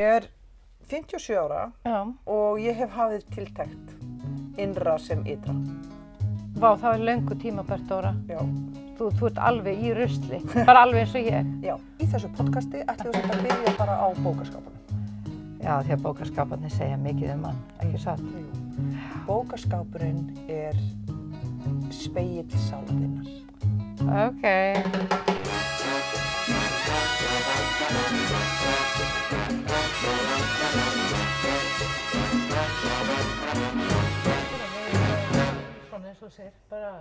Ég 57 ára Já. og ég hef hafið tiltekt innra sem ytra. Vá, það löngu tímabært, Dóra. Já. Þú ert alveg í rusli, bara alveg eins og ég. Já. Í þessu podcasti ætlum við að byrja bara á bókaskápunum. Já, því að bókaskáparnir segja mikið mann, ekki satt? Jú. Bókaskápurinn spegill sálarinnar. Ok. Svona eins og sér, bara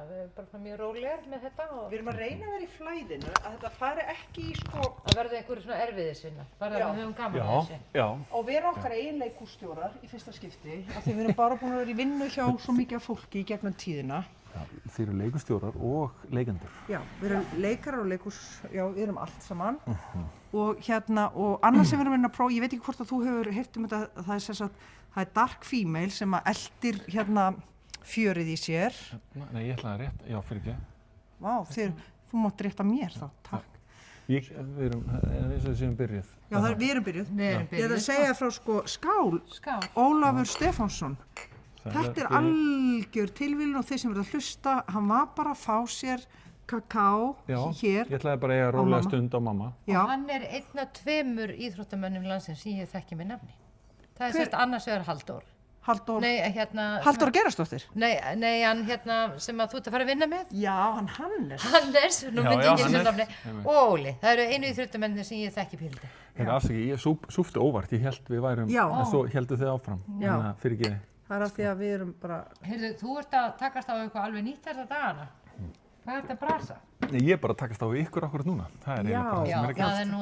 mjög rólegar með þetta og... Við erum að reyna að vera í flæðinu, að þetta fari ekki í Það verði einhverju svona erfiðisvinna, bara að við höfum gaman að þessu. Já. Og við erum okkar eigin leikússtjórar í fyrsta skipti, af því við erum bara búin að vera í vinnu hjá svo mikið af fólki í gegnum tíðina. Já, þið eru leikustjórar og leikendur. Já, við erum leikarar og leikús, já, við erum allt saman. Og annað sem við erum að prófa, ég veit ekki hvort að þú hefur heyrt þetta, það er dark female sem að eldir fjörið í sér. Nei, ég ætlaði rétt, já, fyrir ekki. Vá, þú mátt rétta mér þá, takk. Við erum, eins og þessum byrjuð. Já, við erum byrjuð. Ég ætla að segja frá Skál, Ólafur Stefánsson. Þetta er algjör tilviljun og þeir sem verða að hlusta, hann var bara að fá sér kakao hér. Ég ætlaði bara að eiga rólega stund á mamma. Já. Og hann er einn af 2 íþróttamönnum landsins sem ég þekki með nafni. Það er sérst annars vegar Halldór. Halldór Gerðarsdóttir? Nei, hann sem að þú ert að fara að vinna með. Já, hann Hannes. Hannes, nú myndi ég ekki sem nafni. Og Óli, það eru einu íþróttamennir sem ég þekki píldi. Þetta afsakið, ég súfti óvart, ég held við værum, en svo heldu þið áfram. Já. Fyrir ekki. Það er af því að við erum bara... Heyrðu, þú ert að takast á eitthvað alveg nýtt þessa dagana. Hvað er þetta að brasa? Nei, ég er bara að takast á ykkur akkurat núna. Það er eiginlega bara sem er að Já, það er nú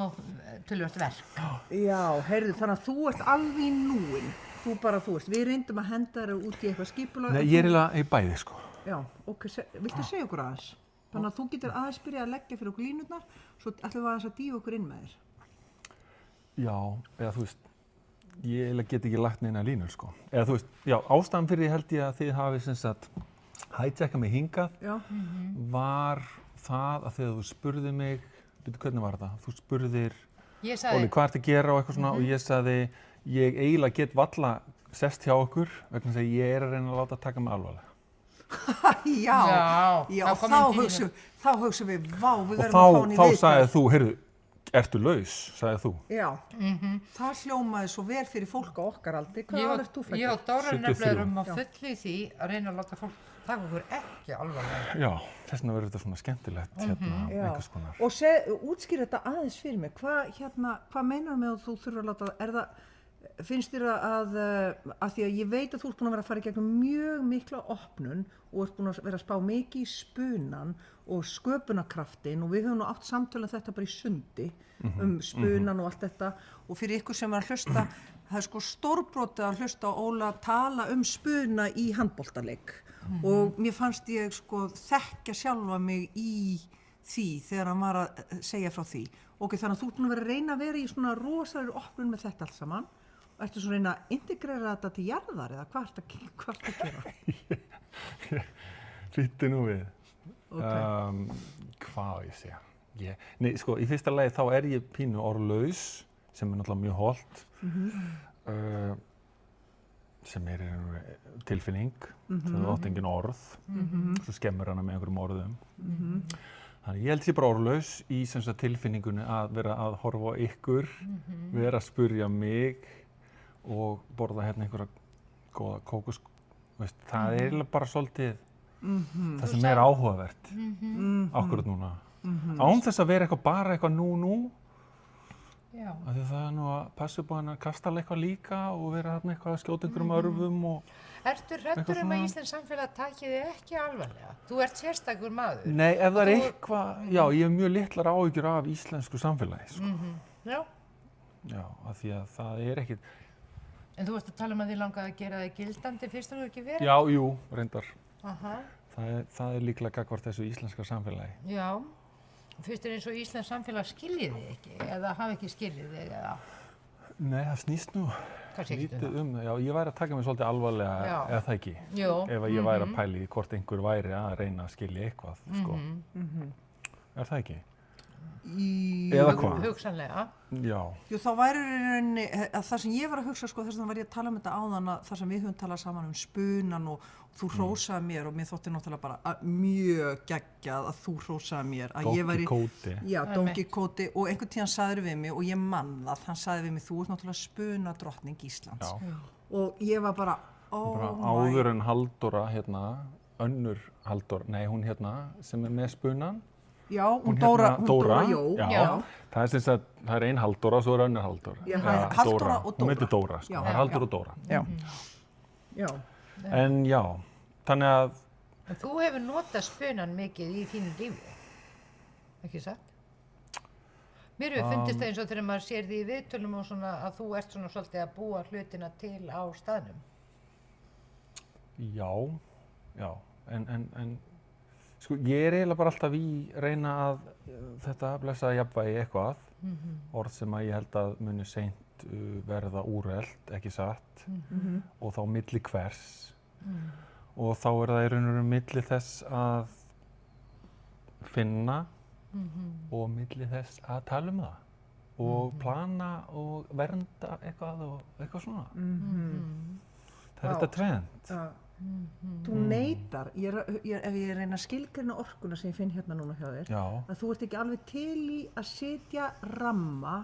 töluvert verk. Já, heyrðu, þannig að þú ert alveg í núin. Við reyndum að henda þér út í eitthvað skipulag. Nei, ég er eiginlega í bæði, sko. Já, ok, viltu segja okkur aðeins? Þannig að þú getur aðeins byrjað að leggja fyrir okkur línurnar, svo ætlum við aðeins að dýfa okkur inn með þér. Já, eða þú veist, ég eiginlega get ekki lagt neina línur, sko. Eða þú veist, já, ástæðan fyrir því held ég að þið hafi sem sagt hijackað mig hingað var það að þegar þú spurði mig, hvernig var þetta? Þú spurðir, Óli, hvað ertu að gera og eitthvað svona og ég sagði, ég eiginlega get valla sest hjá okkur vegna þess að ég er að reyna að láta taka mig alvarlega. Já, þá hugsum við, vá, við verðum að fá hann í viðtal. Og þá sagði þú, heyrðu, ertu laus, sagði þú. Já, það hljómaði svo vel fyrir fólk á okkar aldri. Hvað ert þú fættur? Ég og Dóra nefnilega erum að fullu í því að reyna að láta fólk taka okkur ekki alvarlega. Já, þess vegna verður þetta svona skemmtilegt einhvers konar. Og útskýra þetta aðeins fyrir mig. Hvað meinar með að þú þurfa að láta, finnst þér að því að ég veit að þú ert búin að vera að fara í gegnum mjög mikla opnun og ert búin að vera að spá mikið í spunan og sköpunarkraftin og við höfum nú átt samtölu þetta bara í sundi spunan og allt þetta og fyrir ykkur sem er að hlusta, það er sko stórbrotið að hlusta á Óla að tala spuna í handboltaleik og mér fannst ég sko þekkja sjálfa mig í því þegar hann var að segja frá því. Ok, þannig að þú ert búin að vera að reyna að vera í svona rosalegri opnun með þetta allt saman. Ertu svo að reyna að integrera þetta til jarðar eða hvað ertu að gera? Bíddu nú við. Hvað á ég að segja? Nei, sko, í fyrsta lagi þá er ég pínu orðlaus, sem er náttúrulega mjög hollt, sem er tilfinning, það átt engin orð, svo skemmur hana með einhverjum orðum. Þannig ég held sér bara orðlaus í tilfinningunni að vera að horfa á ykkur, vera að spurja mig og borða hérna einhverja góða kókos. Það er eiginlega bara svolítið það sem er áhugavert akkurat núna. Án þess að vera bara eitthvað nú. Af því það er nú að passa upp á hann að kasta eitthvað líka og vera hérna eitthvað að skjóta einhverjum örvum og Ertu hræddur að Íslands samfélag taki þig ekki alvarlega? Þú ert sérstakur maður. Nei, ef það er eitthvað, já, ég hef mjög litlar áhyggjur af íslensku samfélagi, sko. Já. Já, af því að það er ekkit. En þú varst að tala að þið langaði að gera þig gildandi, finnst þú ekki verið? Já, jú, reyndar. Það er líklega gagnvart þessu íslenska samfélagi. Já. Finnst þér eins og Íslands samfélag skiljið þig ekki, eða hafi ekki skiljið þig, eða? Nei, það snýst nú lítið það. Já, ég væri að taka mig svolítið alvarlega, eða það ekki. Jú. Ef ég væri að pæla í hvort einhver væri að reyna að skilja eitthvað, sko. Er það ekki? Eða hvað? Hugsanlega. Já. Jú, þá væri rauninni, að það sem ég var að hugsa, sko, þess vegna var ég að tala um þetta áðan að það sem við höfum talað saman um spunan og þú hrósaði mér og mér þótti náttúrulega bara mjög geggjað að þú hrósaði mér að ég væri... Don Quixote. Já, Don Quixote og einhvern tíðan sagði við mig og ég man það, hann sagði við mig, þú ert náttúrulega spunadrottning Íslands. Já. Og ég var bara, áður en Halldóra, önnur Halldóra, nei hún sem með spunan. Já, hún Dóra Jó. Já. Það er sem sagt, það er ein Halldóra og svo er önnur Halldóra. Já, Halldóra og Dóra. Hún heitir Dóra, sko. Það er Halldóra og Dóra. Já. Já. En já, þannig að... Þú hefur notað spunan mikið í þínu lífi, ekki satt? Mér hefur fundist það eins og þegar maður sér því í viðtölum og svona að þú ert svona svolítið að búa hlutina til á staðnum. Já, en sko, ég er eiginlega bara alltaf í reyna að þetta blessaða jafnvægi eitthvað, orð sem að ég held að muni seint verða úrelt, ekki satt, og þá milli hvers. Og þá er það í raun og veru milli þess að finna og milli þess að tala um það og plana og vernda eitthvað og eitthvað svona. Það er þetta trend. Þú neitar, ef ég reyna að skilgreina orkuna sem ég finn hérna núna hjá þér, að þú ert ekki alveg til í að setja ramma,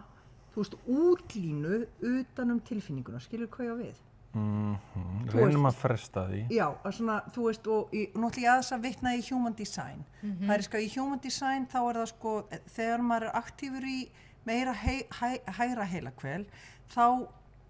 þú veist, útlínu utan tilfinninguna, skilur hvað ég á við? Reynum að fresta því. Já, að svona, þú veist, og náttúrulega aðeins að vitna í human design. Það er sko, í human design þá er það sko, þegar maður er aktífur í meira hægra heilahvel, þá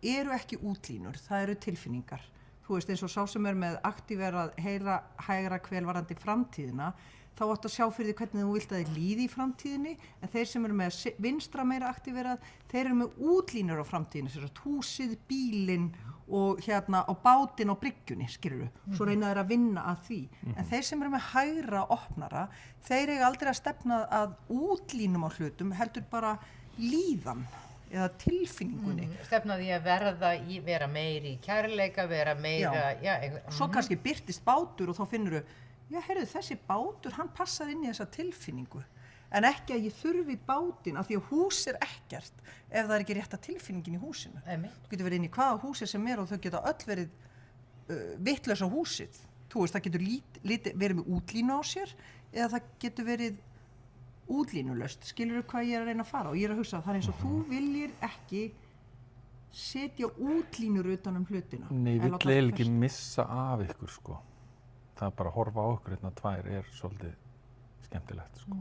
eru ekki útlínur, það eru tilfinningar. Þú veist, eins og sá sem er með aktíverað hægra hvel varðandi framtíðina, þá áttu að sjá fyrir því hvernig þú vilt að þið líði í framtíðinni, en þeir sem eru með vinstra meira aktíverað, þeir eru með útlínur á framtíðinni, sem sagt húsið, bílinn og á bátinn á bryggjunni, skilurðu. Svo reyna þeir að vinna að því. En þeir sem eru með hægra opnara, þeir eiga aldrei að stefna að útlínum á hlutum, heldur bara líðan eða tilfinningunni. Stefnaði að vera meiri í kærleika, vera meira... Svo kannski birtist bátur og þá finnur þau, já, heyrðu, þessi bátur, hann passar inn í þessa tilfinningu. En ekki að ég þurfi bátinn, af því að hús er ekkert ef það er ekki rétta tilfinningin í húsinu. Þú getur verið inn í hvaða húsi sem er og þau geta öll verið vitlaus á húsið. Þú veist, það getur verið með útlínu á sér eða það getur verið útlínulaust, skilur þú hvað ég er að reyna að fara og ég er að hugsa að það er eins og þú viljir ekki setja útlínur utan hlutina. Nei, ég vill ekki missa af ykkur, sko. Það er bara að horfa á okkur hérna tvær er svolítið skemmtilegt, sko.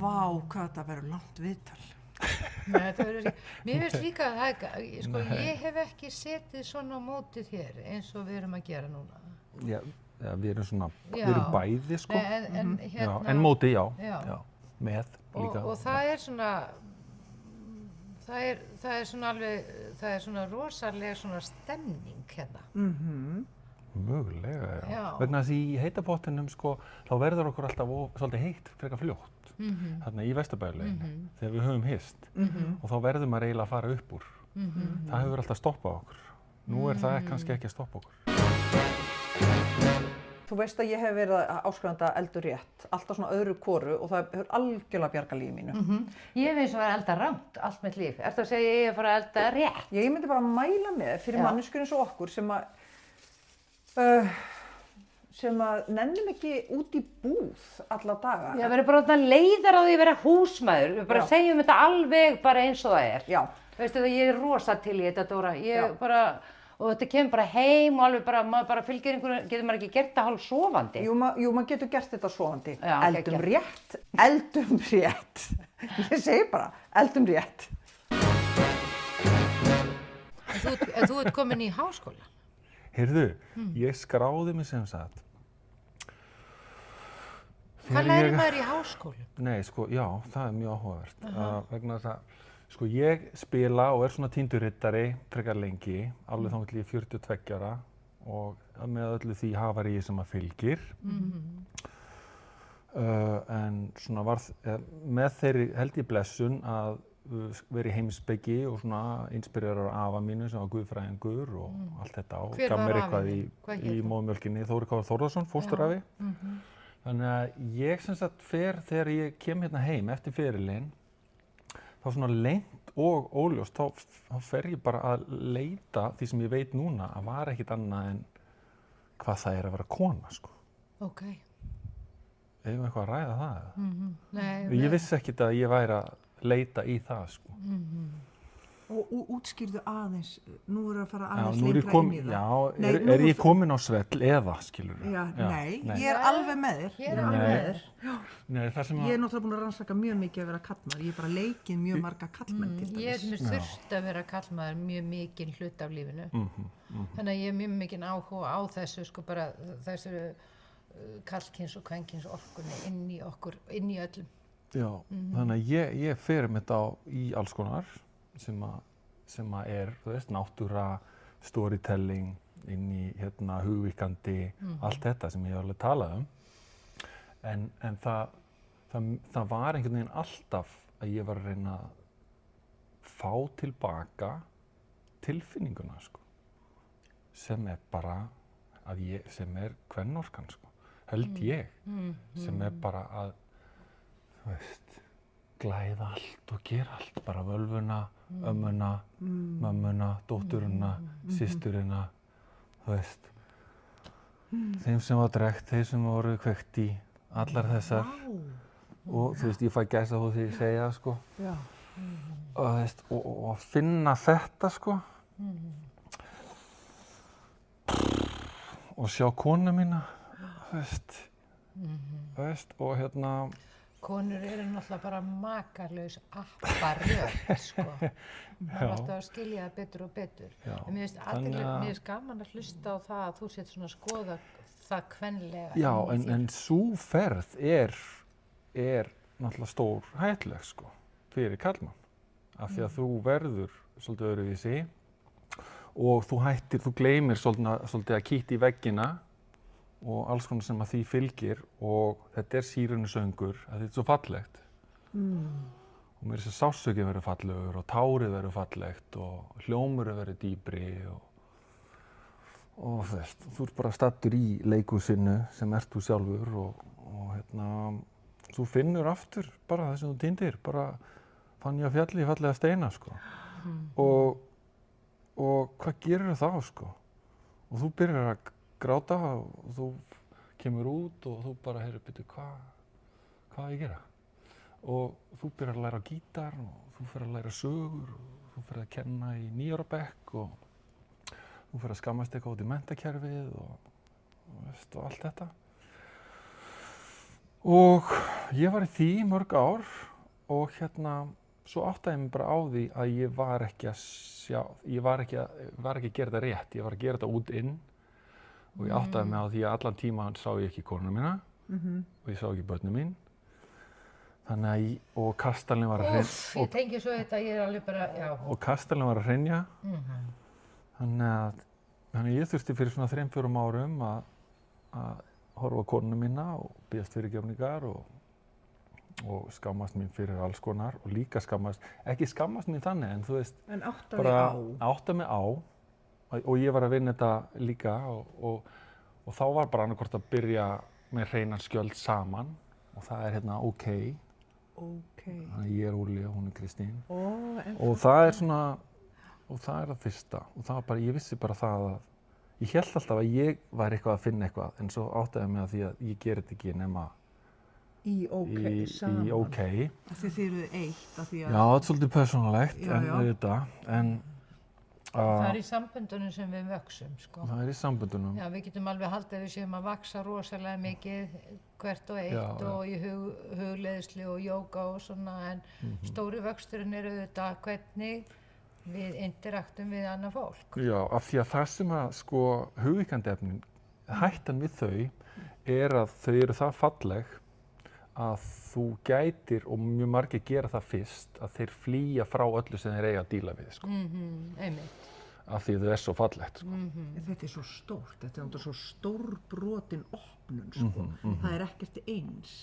Vá, hvað þetta verður langt viðtal. Mér finnst líka að sko, ég hef ekki setið svona á móti þér eins og við erum að gera núna. Já, við erum svona, við erum bæði, sko. En móti, já. Með líka. Og það er svona, það er svona alveg, það er svona rosalega svona stemning hérna. Mögulega, já. Vegna þess að í heitapottinum, sko, þá verður okkur alltaf svolítið heitt frekar fljótt. Þarna í Vesturbæjarlauginni, þegar við höfum hist. Og þá verður maður eiginlega að fara upp úr. Það hefur alltaf stoppað okkur. Nú er það kannski ekki að stoppa okkur. Þú veist að ég hef verið að áskrifanda eldur rétt, alltaf svona öðru hvoru og það hefur algjörlega bjargað lífi mínu. Ég hef eins og verið að elda rangt allt mitt líf. Ertu að segja ég er að fara að elda rétt? Ég myndi bara að mæla með fyrir manneskjur eins og okkur sem að nennum ekki út í búð alla daga. Já, við erum bara leiðar á því að vera húsmæður. Við bara segjum þetta alveg bara eins og það er. Já. Veistu það, ég er rosa til í þetta, Dóra. Og þetta kemur bara heim og alveg bara, maður bara fylgir einhverju, getur maður ekki gert það hálf sofandi? Jú, maður getur gert þetta sofandi. Já, eldum rétt. Ég segi bara, eldum rétt. En þú ert komin í háskóla? Heyrðu, ég skráði mig sem sagt. Hvað lærir maður í háskóla? Nei, sko, já, það er mjög áhugavert. Vegna þess að sko, ég spila og er svona tíndurittari frekar lengi, alveg þangað til ég er 42 ára og með öllu því hafaríi sem að fylgir. En svona með þeirri held ég blessun að vera í heimspeki og svona inspirerar af afa mínu sem var guðfræðingur og allt þetta og gaf mér eitthvað í móðmjólkinni. Þóri K. Þórðarson, fósturafi. Þannig að ég sem sagt fer þegar ég kem hérna heim eftir ferilinn, þá svona leynt og óljóst, þá fer ég bara að leita því sem ég veit núna að var ekkit annað en hvað það er að vera kona, sko. Ok. Eigum við eitthvað að ræða það eða? Nei, Ég vissi ekkit að ég væri að leita í það, sko. Og útskýrðu aðeins, nú er að fara Já, aðeins nú er ég lengra inn í komin, það. já, Nei, er nú- ég komin á svell eða, skilur við? Já, nei, nei. ég er alveg með þér. Ég er alveg Nei. með þér. Nei, það sem Ég er náttúrulega búin að rannsaka mjög mikið að vera kallmaður. Ég er bara leikið mjög marga kallmenn til Ég dæmis. er þurft að vera kallmaður mjög mikinn hlut af lífinu. Þannig að ég er mjög mikinn áhuga á þessu, sko bara þessu kallkyns og kvenkyns orkunni inn í okkur, inn í öllum. Já, þannig að ég fer með þetta í alls konar sem að er, þú veist, náttúra, storytelling, inn í hérna hugvíkandi, allt þetta sem ég hef alveg talað um. En það var einhvern veginn alltaf að ég var að reyna að fá tilbaka tilfinninguna, sko, sem er bara sem er kvennorkan, sko, held ég, sem er bara að, þú veist, glæða allt og gera allt, bara völvuna, ömmuna, mömmuna, dótturina, systurina, þú veist, þeim sem var drekkt, þeim sem voru kveikt í, allar þessar, og þú veist, ég fæ gæsahúð því ég segja, sko, Já. og þú veist, og að finna þetta, sko, og sjá konu mína, þú veist, og hérna, Konur eru náttúrulega bara makarlaus apparöð, sko. Það er alltaf að skilja það betur og betur. Já, En mér finnst gaman að hlusta á það að þú sett svona að skoða það kvenlega já, inn í þér. en sú ferð er náttúrulega stór hættuleg, sko, fyrir karlmann, af því að þú verður svolítið öðruvísi og þú gleymir svolítið að kíkja í veggina og alls konar sem að því fylgir og þetta er sírunusöngur, þetta er svo fallegt. Og mér er þess að sásökin verður fallegur og tárið verður fallegt og hljómurinn verður dýpri og þú veist, þú ert bara staddur í leikhúsinu sem ert þú sjálfur og hérna, þú finnur aftur bara það sem þú týndir, bara fann ég að fjalli fallega steina, sko. Og hvað gerir þá, sko? Og þú byrjar að gráta og þú kemur út og þú bara, heyrðu, byrju, hvað ég gera? Og þú byrjar að læra á gítar og þú fer að læra sögur og þú fer að kenna í 9 ára bekk og þú fer að skammast eitthvað út í menntakerfið og allt þetta. Og ég var í því mörg ár og hérna, svo áttaði ég mig bara á því að ég var ekki að gera þetta rétt, ég var að gera þetta út inn og ég áttaði mig á því að allan tímann sá ég ekki konuna mína og ég sá ekki börnin mín. Þannig að og kastalinn var að Ég tengi svo þetta, ég er alveg bara, já. og kastalinn var að hrynja. Þannig að ég þurfti fyrir svona 3-4 árum að horfa á konuna mína og biðjast fyrirgefningar og skammast mín fyrir alls konar og líka ekki skammast mín þannig en þú veist, En átta bara þig á. átta mig á og ég var að vinna þetta líka og þá var bara annaðhvort að byrja með hreinan skjöld saman og það er hérna OK. Þannig að ég er Óli og hún er Kristín. Og það er svona, og það er það fyrsta og það var bara, ég vissi bara það að ég hélt alltaf að ég væri eitthvað að finna eitthvað en svo áttaði mig að því að ég ger þetta ekki nema Í saman. í OK. Af því þið eruð eitt, af því Já, að... þetta er svolítið persónulegt Já, en já. auðvitað, en Það er í samböndunum sem við vöxum, sko. það er í samböndunum. Já, við getum alveg haldið að við séum að vaxa rosalega mikið hvert og eitt Já, já. og í hugleiðslu og jóga og svona, en stóri vöxturinn er auðvitað hvernig við interaktum við annað fólk. Já, af því að það sem að sko hugvíkandi efnin, hættan við þau er að þau eru það falleg að þú gætir og mjög margir gera það fyrst að þeir flýja frá öllu sem þeir eiga að díla við, sko. Einmitt. Af því þau er svo fallegt, sko. Þetta er svo stórt, þetta er náttúrulega svo stórbrotin opnun, sko. Það er ekkert eins.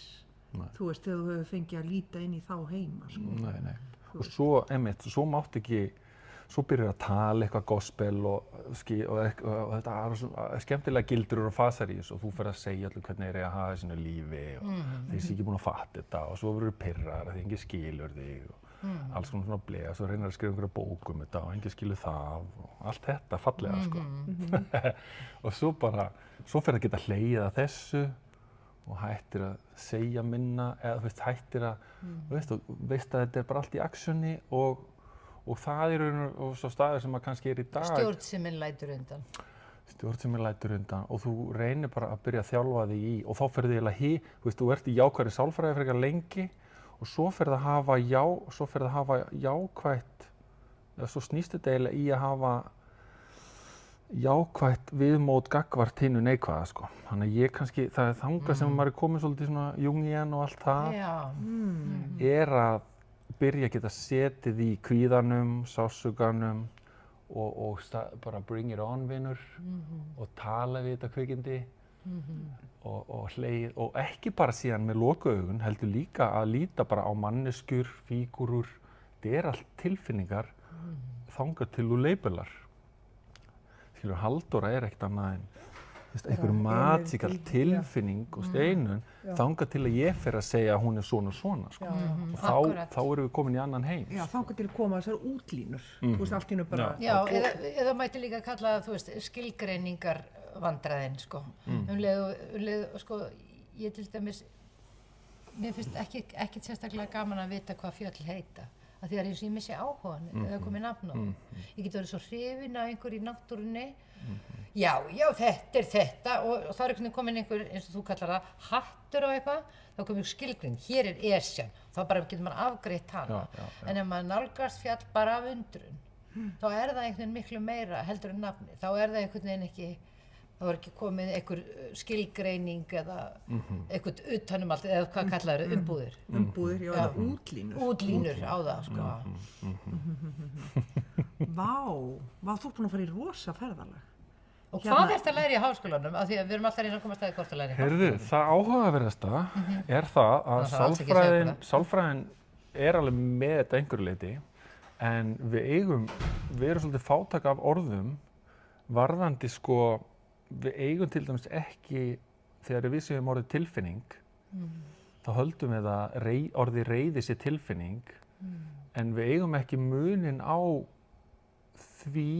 Nei. Þú veist, þegar þú hefur fengið að líta inn í þá heima, sko. Nei. Og svo, einmitt, svo svo byrjar að tala eitthvað gospel og þetta er skemmtilega gildur og fasar í þessu og þú fer að segja allir hvernig þeir að hafa sínu lífi og þeir sé ekki búin að fatta þetta og svo verður pirrar að þeir enginn skilur þig og alls konar svona blega, svo reynir að skrifa einhverja bók þetta og enginn skilur það og allt þetta fallega sko. Og svo fer að geta hlegið að þessu og hættir að segja minna eða hættir að veist að þetta er bara allt í actioni og það er og svo staður sem að kannski er í dag Stjórnsemin lætur undan og þú reynir bara að byrja að þjálfa þig í og þá ferðu eiginlega þú ert í jákvæðri sálfræði frekar lengi og svo ferðu að hafa jákvætt eða svo snýst þetta eiginlega í að hafa jákvætt viðmót gagnvart hinu neikvæða sko. Þannig að ég kannski, það er þangað sem maður er komin svolítið svona Jungian og allt það er að byrja að geta setið í kvíðanum, sársaukanum og bara bring it on vinur og tala við þetta kvikindi og hlegið og ekki bara síðan með lokaaugun heldur líka að líta bara á manneskjur, fígúrur, þetta er allt tilfinningar þangað til þú leibelar. Halldóra er ekkert annað en einhver magical tilfinning og steinun þangað til að ég fer að segja að hún er svona og svona sko. Og þá erum við komin í annan heim. Já, þangað til að koma þessar útlínur. Þú veist, allt í einu bara... Já, eða mætti líka kalla það, þú veist, skilgreiningarvandræðin, sko. Leið, sko, ég til dæmis, mér finnst ekki sérstaklega gaman að vita hvað fjöll heita. Að því að eins og ég missi áhugan eða komið nafn á. Ég get verið svo hrifin af einhver í náttúrunni. Já, þetta er þetta og þá er komin einhver, eins og þú kallar það, hattur og eitthvað, þá komið skilgreining, hér er Esjan, þá bara getur maður afgreitt hana. En ef maður nálgast fjall bara af undrun, þá er það einhvern veginn miklu meira heldur en nafni. Þá er það einhvern veginn ekki, þá er ekki komið einhver skilgreining eða einhvern utanum allt, eða hvað kallaður þau, umbúðir. Umbúðir, já, eða útlínur. Útlínur á það, sko. Vá, þú ert búin að fara í rosa ferðalag. Og hvað ertu að læra í háskólanum? Af því að við erum alltaf að komast að hvort að læra í háskólanum. Heyrðu, það áhugaverðasta er það að sálfræðin er alveg með þetta einhverju leyti, en við erum svolítið fátæk af orðum varðandi sko, við eigum til dæmis ekki, þegar við séum orðið tilfinning, þá höldum við að orðið reiði sé tilfinning, en við eigum ekki munin á því,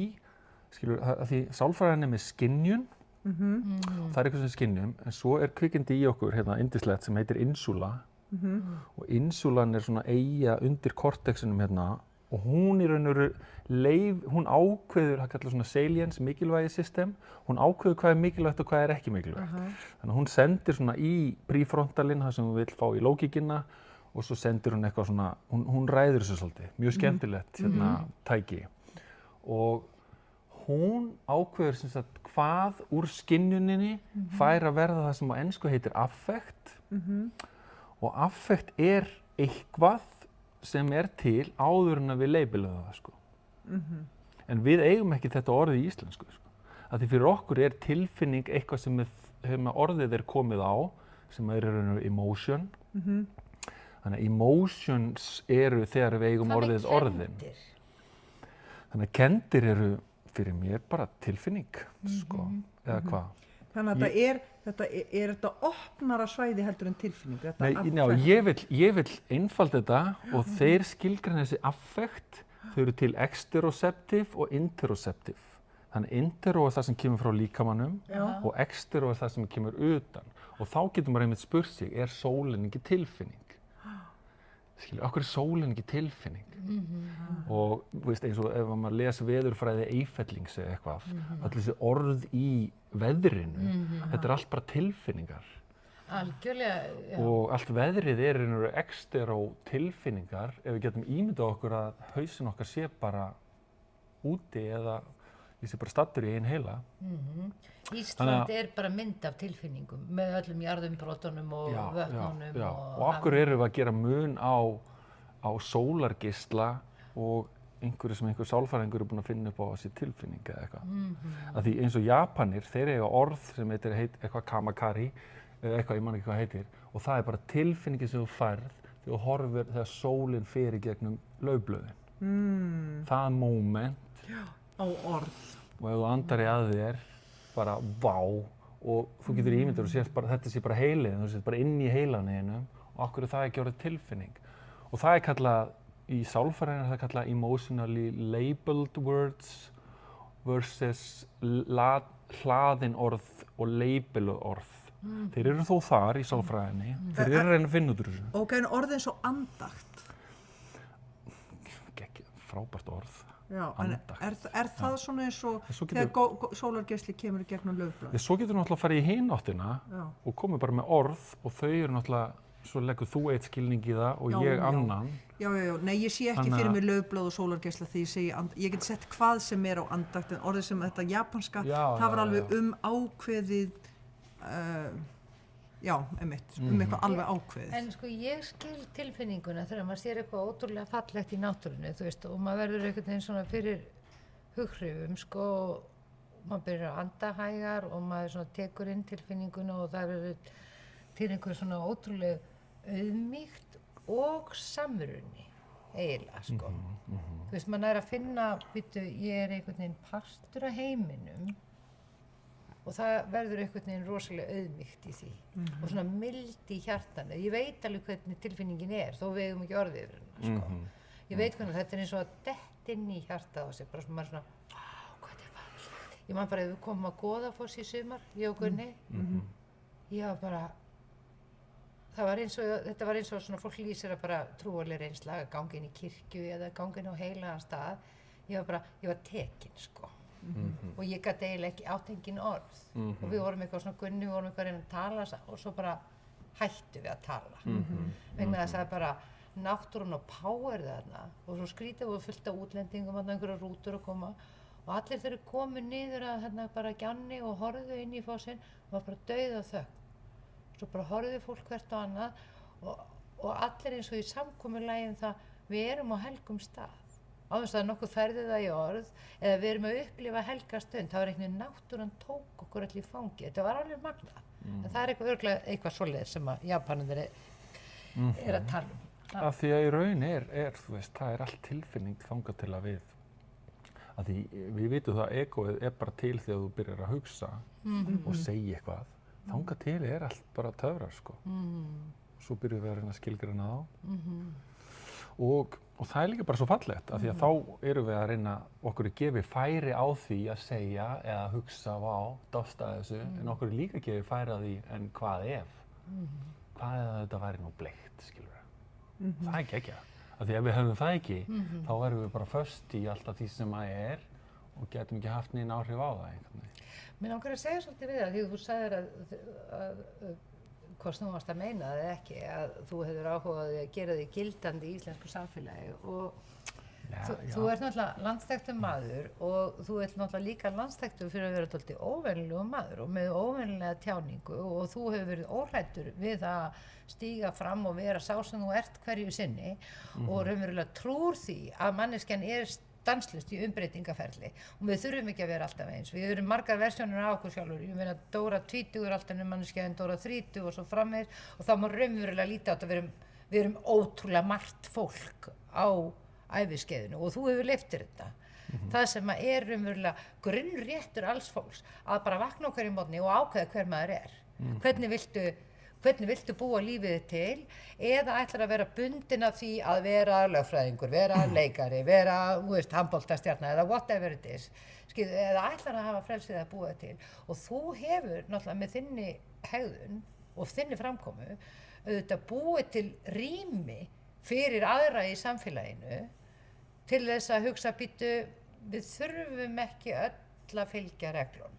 því sálfræðin er með skynjun, það er eitthvað sem skynjum, en svo er kvikindi í okkur, yndislegt, sem heitir insúla, og insúlan er svona eyja undir kortexinum og hún í raun og veru hún ákveður, það kallar svona salience, mikilvægi system, hún ákveður hvað er mikilvægt og hvað er ekki mikilvægt. Þannig að hún sendir svona í prefrontalinn, það sem hún vill fá í lógíkina, og svo sendir hún eitthvað svona, hún ræður þessu svolítið, mjög skemmtilegt tæki. Og hún ákveður sem sagt hvað úr skynjuninni fær að verða það sem á ensku heitir affekt, og affekt er eitthvað sem er til áður en að við labelum það sko. En við eigum ekki þetta orðið í íslensku sko. Að því fyrir okkur er tilfinning eitthvað sem orðið er komið á, sem er emotion. Þannig að emotions eru þegar við eigum orðið orðin. Þannig að kenndir eru fyrir mér bara tilfinning sko, eða hvað. Þannig að þetta er opnara svæði heldur en tilfinning. Nei, ég vill einfalda þetta og þeir skilgreina þessi affekt, þau eru til exteroceptive og interoceptive. Þannig intero er það sem kemur frá líkamannum og extero er það sem kemur utan. Og þá getur maður einmitt spurt sig, er sólin ekki tilfinning? Af hverju er sólin ekki tilfinning? Og veist, eins og ef maður les veðurfræði Eyfellings eða eitthvað, öll þessi orð í veðrinu, þetta er allt bara tilfinningar. Algjörlega, já. Og allt veðrið er exteró tilfinningar ef við getum ímyndað okkur að hausinn okkar sé bara úti eða ég sé bara staddur í einn heila. Ísland er bara mynd af tilfinningum með öllum jarðumbrotunum og vötnunum. Og okkur erum við að gera mun á sólargeisla og einhverju sem einhver sálfræðingur er búinn að finna upp á þessi tilfinning eða eitthvað. Að því eins og Japanir, þeir eiga orð sem heitir eitthvað kamakari, eða eitthvað, ég man ekki hvað heitir, og það er bara tilfinningin sem þú færð þegar þú horfir þegar sólin fer í gegnum laufblöðin. það moment Á orð. og ef þú andar í að þér bara vá og þú getur ímyndur og sést bara þetta sé bara heilið, þú sést bara inn í heilanum og okkur er það ekki orðið tilfinning og það er kallað í sálfræðinni er það kallað emotionally labeled words versus hlaðin orð og labeluð orð. Þeir eru þó þar í sálfræðinni, þeir eru að reyna að finna út úr þessu. Ok, en orð eins og andakt. Frábært orð. Já, Andakt. en er það svona eins og Svo þegar getur- sólargeisli kemur í gegnum laufblað? Svo getur náttúrulega að fara í hin áttina Já. og komið bara með orð og þau eru náttúrulega, svo leggur þú eitt skilning í það og Já, ég já. annan. Já, nei, ég sé ekki Þannig fyrir að- mig laufblað og sólargeisla því ég segi ég get sett hvað sem er á andakt, en orðið sem þetta japanska, Já, það var já, alveg já. ákveðið, einmitt, eitthvað alveg ákveðið. En sko ég skil tilfinninguna þegar maður sér eitthvað ótrúlega fallegt í náttúrunni, þú veist, og maður verður einhvern veginn svona fyrir hughrifum, sko, og maður byrjar að anda hægar og maður svona tekur inn tilfinninguna og það eru til einhver svona ótrúlega auðmýkt og samruni, eiginlega, sko. Þú veist, maður er að finna, ég er einhvern veginn partur af heiminum og það verður einhvern veginn rosalega auðmýkt í því og svona mild í hjartanu. Ég veit alveg hvernig tilfinningin er, þó við eigum ekki orðið yfir hennar, sko. Ég veit hvernig þetta er eins og að dett inn í hjartað á sig, bara svona maður svona, hvað þetta er fallegt. Ég man bara ef við komum að Goðafoss í sumar, ég og Gunni, ég var bara, þetta var eins og svona fólk lýsir að bara trúarleg reynsla, að ganga inn í kirkju eða ganga inn á heilagan stað. Ég var tekin, sko. Og ég gat eiginlega ekki átt engin orð og við vorum eitthvað svona Gunni, við vorum eitthvað að reyna að tala og svo bara hættum við að tala vegna þess að bara náttúran og power þarna og svo skrítið og fullt af útlendingum þarna einhverjar rútur að koma og allir þeir komu niður að hérna bara gjanni og horfðu inn í fossinn og var bara dauð og þögn svo bara horfðu fólk hvert og annað og allir eins og í samkomulagi það við erum á helgum stað á þess að nokkuð færði það í orð eða við erum að upplifa helga stund það var einhvern veginn náttúran tók okkur allir í fangi þetta var alveg magnað en það er eitthvað svoleiðis sem að Japanir er að tala Af því að í raun þú veist, það er allt tilfinning þangað til að því við vitum það að egoið er bara til þegar þú byrjar að hugsa og segja eitthvað þangað til allt bara töfrar sko svo byrjum við að reyna að skilgreina þá og það er líka bara svo fallegt af því að þá erum við að reyna okkur er gefið færi á því að segja eða hugsa, dásta þessu en okkur er líka gefið færi á því en hvað ef hvað ef þetta væri nú bleikt, skilur við það er ekki af því ef við höfum það ekki þá erum við bara föst í alltaf því sem það og getum ekki haft neina áhrif á það einhvern veginn. Mér langar að segja svolítið við það því þú sagðir að hvort þú varst að meina það eða ekki að þú hefur áhugað að gera þig gildandi í íslensku samfélagi og þú ert náttúrulega landsþekktur maður og þú ert náttúrulega líka landsþekktur fyrir að vera dálítið óvenjulegur maður og með óvenjulega tjáningu og þú hefur verið óhræddur við að stíga fram og vera sá sem þú ert hverju sinni og raunverulega trúr því að manneskjan stanslaust í umbreytingaferli og við þurfum ekki að vera alltaf eins. Við erum margar versjónir á okkur sjálfur. Ég meina Dóra 20 er alltaf manneskja en Dóra 30 og svo framvegis og þá má raunverulega líta á þetta við erum ótrúlega margt fólk á æviskeiðinu og þú hefur leyft þér þetta. Það sem er raunverulega grunnréttur alls fólks að bara vakna á hverju morgni og ákveða hver maður er. Hvernig viltu búa lífið til eða ætlar að vera bundin af því að vera lögfræðingur, vera leikari, vera handboltastjarna eða whatever it is. Eða ætlar að hafa frelsið að búa til. Og þú hefur náttúrulega með þinni hegðun og þinni framkomu auðvitað búið til rými fyrir aðra í samfélaginu til þess að hugsa við þurfum ekki öll að fylgja reglum.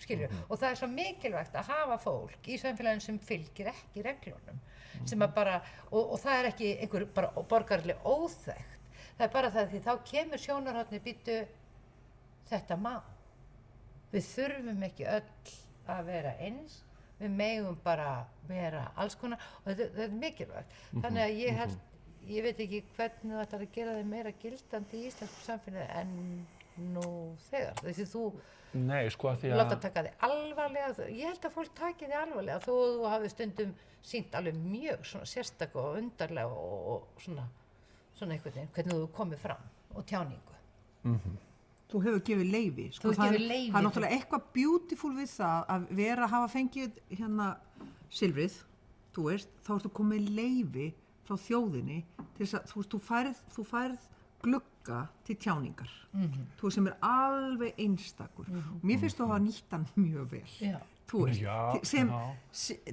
Skilju, og það er svo mikilvægt að hafa fólk í samfélaginu sem fylgir ekki reglunum sem að bara, og það er ekki einhver bara borgarleg óþekkt það er bara það því þá kemur sjónarhornið þetta má við þurfum ekki öll að vera eins við megum bara vera alls konar og þetta er mikilvægt þannig að ég veit ekki hvernig þú ætlar að gera þig meira gildandi í íslensku samfélagi en nú þegar því þú láta taka þig alvarlega ég held að fólk taki þig alvarlega þó þú hafi stundum sýnt alveg mjög svona sérstak og undarlega og svona svona einhvern veginn, hvernig þú komið fram og tjáningu. Þú hefur gefið leyfi. Þú hefur gefið leyfi. Það er náttúrulega eitthvað beautiful við það að vera að hafa fengið hérna silfrið, þú veist, þá ertu komið leyfi frá þjóðinni til þess að þú færð glugga til tjáningar. Þú veist, sem er alveg einstakur. Mér finnst þú að hafa nýtt hann mjög vel. Já. Þú veist,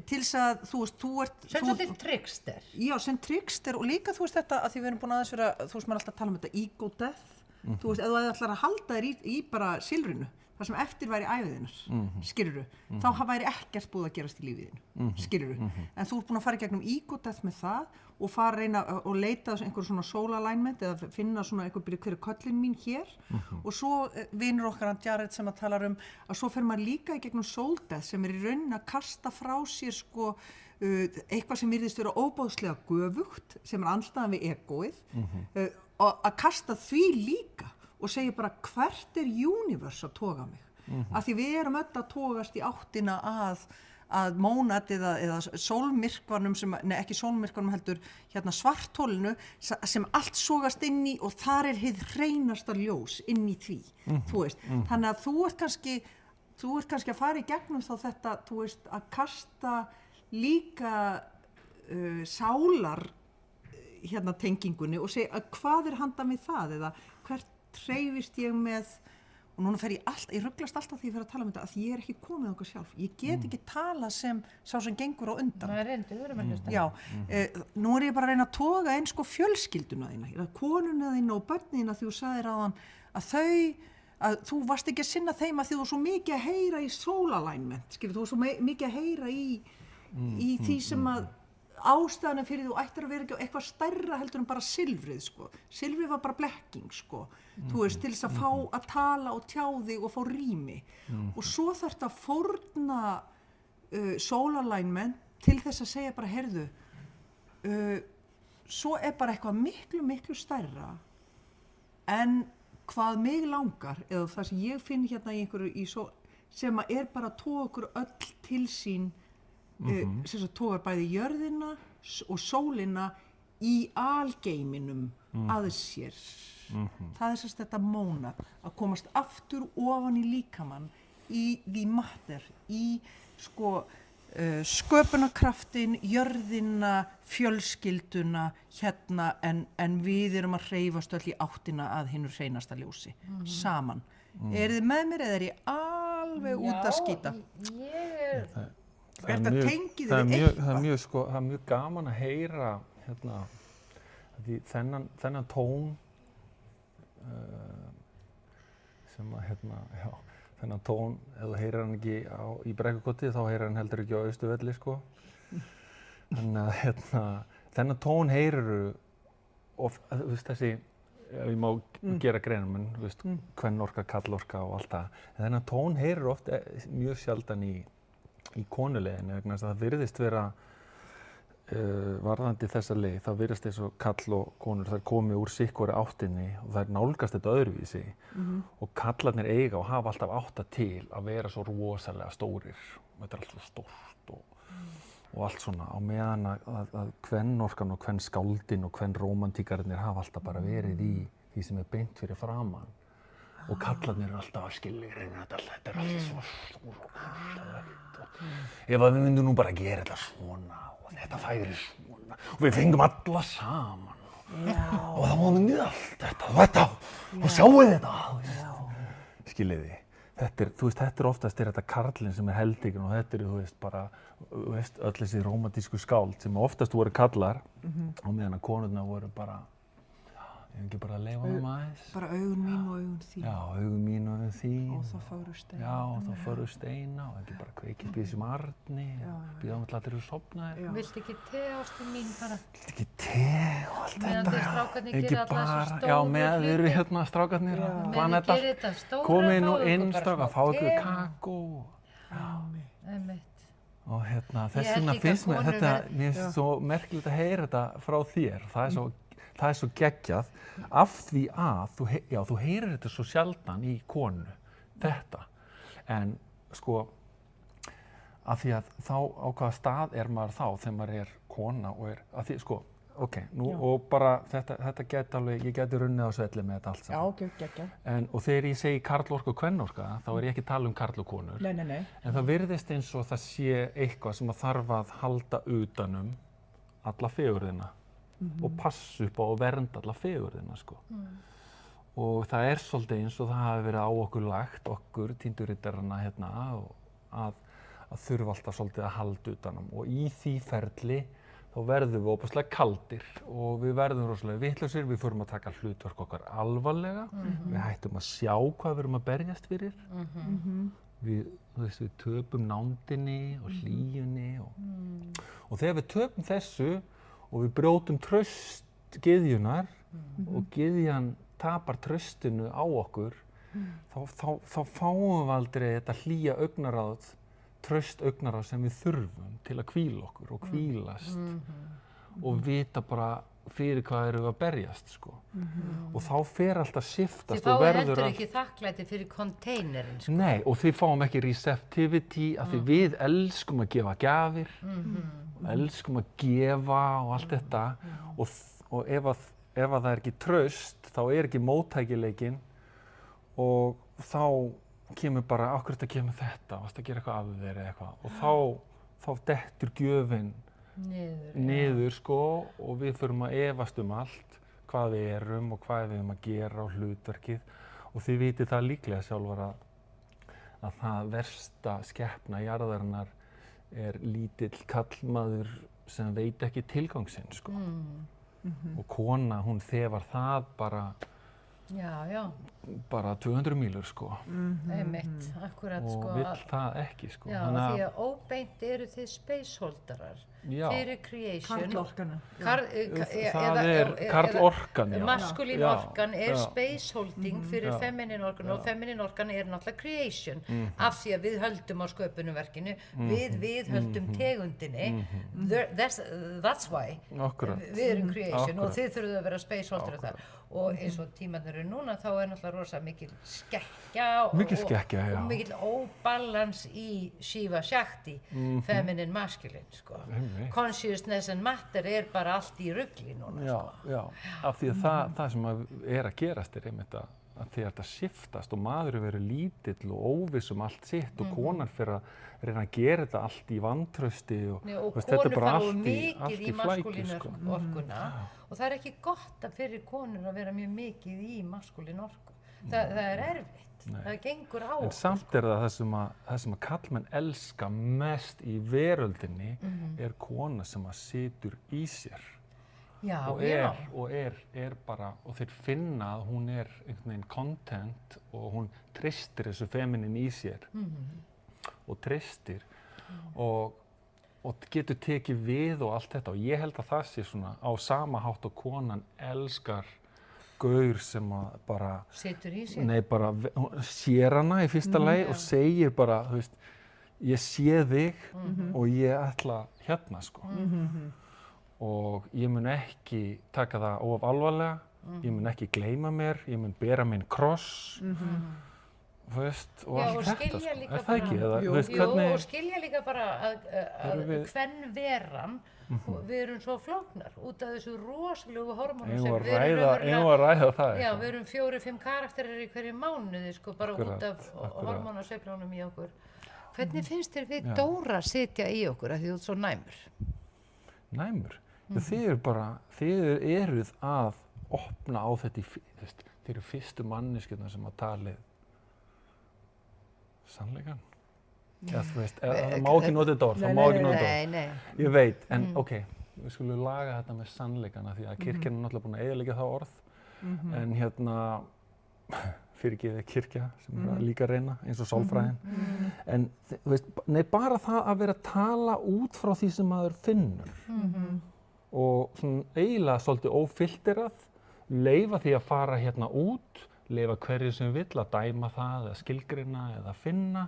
til þess að þú ert... Sem svolítið trickster. Já, sem trickster og líka þú veist þetta að því við erum búin aðeins vera, þú veist maður alltaf að tala um þetta ego death, þú veist, ef þú ætlar að halda þér í bara silfrinu, það sem eftir væri æviðinnar, skilurðu, þá væri ekkert búið að gerast í lífiðinu, skilurðu, en þú ert búin að fara í gegnum ego death með það og fara að reyna og leita einhver svona soul alignment eða finna svona einhver hver er köllin mín hér og svo vinur okkar hann Jared sem að tala um að svo fer maður líka í gegnum soul death sem er í rauninni að kasta frá sér sko eitthvað sem virðist vera óbóðslega göfugt sem er andstæðan við egóið og að kasta því líka og segja bara hvert er universe að toga mig af því við erum öll að togast í áttina að mónat eða sólmyrkvanum ekki sólmyrkvanum heldur hérna svarthólinu sem allt sogast inn í og þar er hið hreinasta ljós inn í því, þú veist. Þannig að þú ert kannski að fara í gegnum þá þetta, þú veist, að kasta líka sálar hérna tengingunni og segja að hvað er handan við það eða hvert hreyfist ég með og núna fer ég ruglast alltaf því ég fer að tala um þetta að ég er ekki komið á okkur sjálf. Ég get ekki talað sem sá sem gengur á undan. Það er reyndið, við erum að hlusta. Já, nú er ég bara að reyna að toga eins sko fjölskylduna þína, konuna þína og börnina því þú sagðir áðan að þú varst ekki að sinna þeim að því þú var svo mikið að heyra í soul alignment, skilur, þú var svo mikið að heyra í því sem að ástæðan fyrir þú ættir að vera ekki á eitthvað stærra heldur en bara silfrið sko. Silfrið var bara blekking sko. Þú veist, til þess að fá að tala og tjá þig og fá rými. Og svo þarf að fórna soul alignment til þess að segja bara, heyrðu, svo er bara eitthvað miklu, miklu stærra en hvað mig langar, eða það sem ég finn hérna í einhverju sem er bara að toga okkur öll til sín sem tógar bæði jörðina og sólina í algeiminum að sér. Það er sem sagt þetta mónat að komast aftur ofan í líkamann í the matter, í sko sköpunarkraftin, jörðina, fjölskylduna hérna en við erum að hreyfast öll í áttina að hinu hreinasta ljósi saman. Er þið með mér eða er ég alveg út að skýta? Það er mjög gaman að heyra hérna, þennan tón sem að hérna, já, þennan tón, ef þú heyrir hann ekki í Brekkukoti þá heyrir hann heldur ekki á Austurvelli sko. Þannig að hérna, þennan tón heyrirðu þú veist þessi, ef ég má gera greinum, en þú veist, kvennorka, kallorka og allt það, en þennan tón heyrirðu oft mjög sjaldan í konuleiðinni vegna þess að það virðist vera varðandi þessa leið, það virðist eins og kall og konur, þær komi úr sikkori áttinni og þær nálgast þetta öðruvísi og kallarnir eiga og hafa alltaf átta til að vera svo rosalega stórir og þetta er allt svo stórt og allt svona á meðan að kvennorkan og kvenskáldin og kvenrómantíkarnir hafa alltaf bara verið í því sem er beint fyrir framan og kallarnir eru alltaf að skilja þetta er alltaf svo stór og ef að við myndum nú bara gera þetta svona og þetta færi svona og við fengum alla saman og þá myndum við allt þetta og sjáu þetta skiljiði þetta er oftast þetta karlinn sem er heltekinn og þetta þú veist bara öll þessi rómantísku skáld sem oftast voru kallar og meðan að konurnar voru bara ég ekki bara að leyfa þeim aðeins. Bara augun mín og augun þín. Já, augun mín og augun þín. Og þá fögru steina. Já, og þá fögru steina og ekki bara kveikið bíðsum arni og býðum alltaf til að sofna. Viltu ekki te, ástin mín, bara? Viltu ekki te og allt þetta? Meðan þið strákarnir gera alla þessu stóru hluti. Já, meðan þið eru hérna strákarnir. Meðan þið gerir þetta stóra, komið nú inn strákar, fá ykkur kakó. Já, einmitt. Og hérna, þess vegna finnst mér finnst svo merkilegt að heyra þetta frá þér. Það er svo geggjað af því að þú heyrir þetta svo sjaldan í konu, þetta. En sko, af því að þá á hvaða stað er maður þá þegar maður er kona og að því, sko, ok, og bara þetta geti alveg, ég geti runnið á svelli með þetta allt saman. Já, geggjað. Og þegar ég segi karlorka og kvennorka, þá er ég ekki að tala um karl og konur. Nei. En það virðist eins og það sé eitthvað sem að þarf að halda utanum alla fegurðina og passa upp á að vernda alla fegurðina, sko. Og það er svolítið eins og það hafi verið á okkur lagt, okkur týndurittarana hérna, og að þurfa alltaf svolítið að halda utanum. Og í því ferli þá verðum við óbúslega kaldir og við verðum rosalega vitlausir, við förum að taka hlutverk okkar alvarlega, við hættum að sjá hvað við erum að berjast fyrir. Við töpum nándinni og hlýjunni og þegar við töpum þessu og við brjótum traust gyðjunar og gyðjan tapar traustinu á okkur, þá fáum við aldrei þetta hlýja augnaráð, traust augnaráð sem við þurfum til að hvíla okkur og hvílast og vita bara fyrir hvað erum við að berjast, sko. Og þá fer alltaf shiftast og verður Þið fáið heldur ekki þakklæti fyrir konteinerinn, sko. Nei, og þið fáum ekki receptivity af því við elskum að gefa gjafir, elskum að gefa og allt þetta og ef að það er ekki traust, þá er ekki móttækileikinn og þá kemur bara, af hverju þetta kemur þetta, varst að gera eitthvað af þér eða eitthvað og þá dettur gjöfin niður, sko, og við förum að efast um allt, hvað við erum og hvað við erum að gera og hlutverkið og þið vitið það líklega sjálfar að það versta skepna jarðarinnar er lítill kallmaður sem veit ekki tilgang sinn, sko. Og kona, hún þefar það bara 200 mílur, sko. Einmitt, akkurat, sko. Og vill það ekki, sko. Já, því að óbeint eru þið spaceholdarar fyrir creation. Karlorkan. Það er karlorkan, já. Maskulín orkan er spaceholding fyrir feminin orkan og feminin orkan er náttúrulega creation af því að við höldum á sköpunarverkinu, við höldum tegundinni. That's why við erum creation og þið þurfum að vera spaceholdarar þar. Og eins og tímarnir eru núna, þá er náttúrulega rosa mikil skekkja og mikil óbalans í Shiva Shakti, feminine masculine, sko. Consciousness and matter er bara allt í rugli núna, sko. Já, af því að það sem er að gerast er einmitt að þegar þetta shiftast og maðurinn verður lítill og óviss um allt sitt og konan fyrir að reyna að gera þetta allt í vantrausti og konur fáu mikið í maskulínu orkuna og það er ekki gott fyrir konur að vera mjög mikið í maskulínu orku. Það er erfitt, það gengur á. En samt er það sem að kallmenn elska mest í veröldinni er kona sem að situr í sér. Og er bara, og þeir finna að hún er einhvern veginn content og hún treystir þessu feminin í sér og treystir og getur tekið við og allt þetta og ég held að það sé svona á sama hátt og konan elskar gaur sem að bara situr í sér? Nei, bara sér hana í fyrsta lagi og segir bara, þú veist, ég sé þig og ég ætla hérna, sko. Og ég mun ekki taka það of alvarlega, ég mun ekki gleyma mér, ég mun bera minn kross, þú veist, og allt þetta, sko. Er það ekki? Jú, og skilja líka bara að kvenveran, við erum svo flóknar út af þessu rosalegu hormónu sem við erum ræða það. Já, við erum 4-5 karakterar í hverju mánuði, sko, bara út af hormónasveiflunum í okkur. Hvernig finnst þér við Dóra sitja í okkur að því þú ert svo næmur? Næmur? Þið eruð að opna á þetta þið eru fyrstu manneskjurnar sem að tali sannleikann. Já, þú veist, það má ekki nota þetta orð, það má ekki nota þetta orð. Nei. Ég veit, en ok, við skulum laga þetta með sannleikanna því að kirkjan er náttúrulega búin að eyðileggja það orð. En hérna, fyrirgefið kirkja sem er líka að reyna, eins og sálfræðin. En þú veist, nei, bara það að vera að tala út frá því sem maður finnur. Og svona eiginlega svolítið ófilterað, leyfa því að fara hérna út, leyfa hverju sem vill að dæma það eða skilgreina eða finna.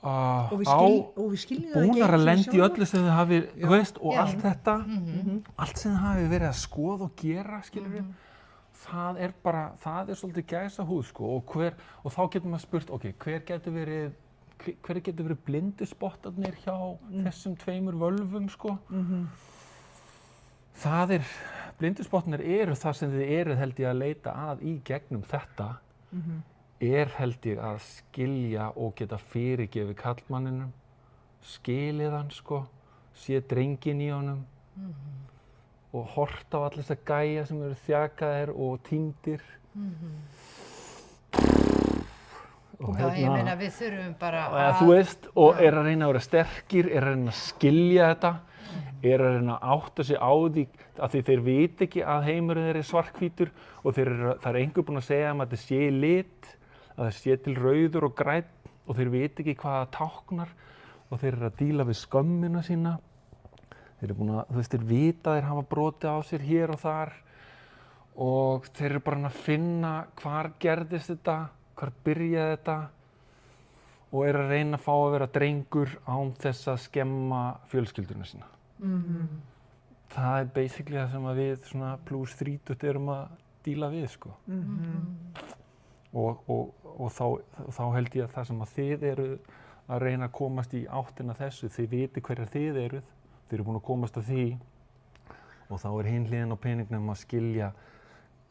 Og við skiljum það ekki búnar að lenda í öllu sem þið hafi, veist, og allt þetta, allt sem þið hafi verið að skoða og gera, skilur við, það er bara, það er svolítið gæsahúð, sko, og þá getur maður spurt, ok, hver getur verið blindu spottarnir hjá þessum tveimur völvum, sko? Það blinduspotnar eru það sem þið eruð held ég að leita að í gegnum þetta, held ég að skilja og geta fyrirgefið karlmanninum, skilið hann sko, sé drenginn í honum og horft á allir þessa gæja sem eru þjakaðir og týndir. Og Já, ég meina við þurfum bara þú veist, og að reyna að vera sterkir, að reyna að skilja þetta, að reyna að átta sig á því að því þeir vita ekki að heimurinn þeirra svarthvítur og það einhver búinn að segja að þetta sé í lit, að það sé til rauður og grænn og þeir vita ekki hvað það táknar og þeir eru að díla við skömmina sína. Þeir eru búin að, þú veist, þeir vita að þeir hafa brotið á sér hér og þar og þeir eru bara að finna hvar gerðist þetta, hvar byrjaði þetta og eru að reyna að fá að vera drengur án þess að skemma fjölskylduna sína. Það basically það sem að við svona plus 30 erum að díla við, sko. Og þá held ég að það sem að þið eru að reyna að komast í áttina þessu, þið viti hverjar þið eruð, þið eru búin að komast að því og þá hin hliðin á peningnum að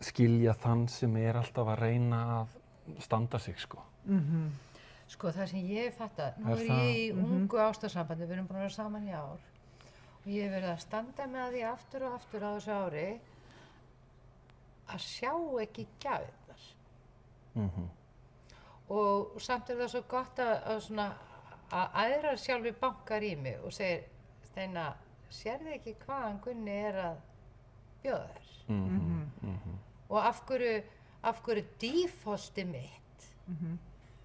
skilja þann sem alltaf að reyna að standa sig, sko. Sko það sem ég fatta, nú ég í ungu ástarsambandi, við erum búin að vera saman í ár og ég hef verið að standa með því aftur og aftur á þessu ári að sjá ekki gjafirnar. Og samt það svo gott að aðrar sjálfur bankar í mig og segir, Steina, sérðu ekki hvaðan Gunni að bjóða þér? Og af hverju defaulti mitt,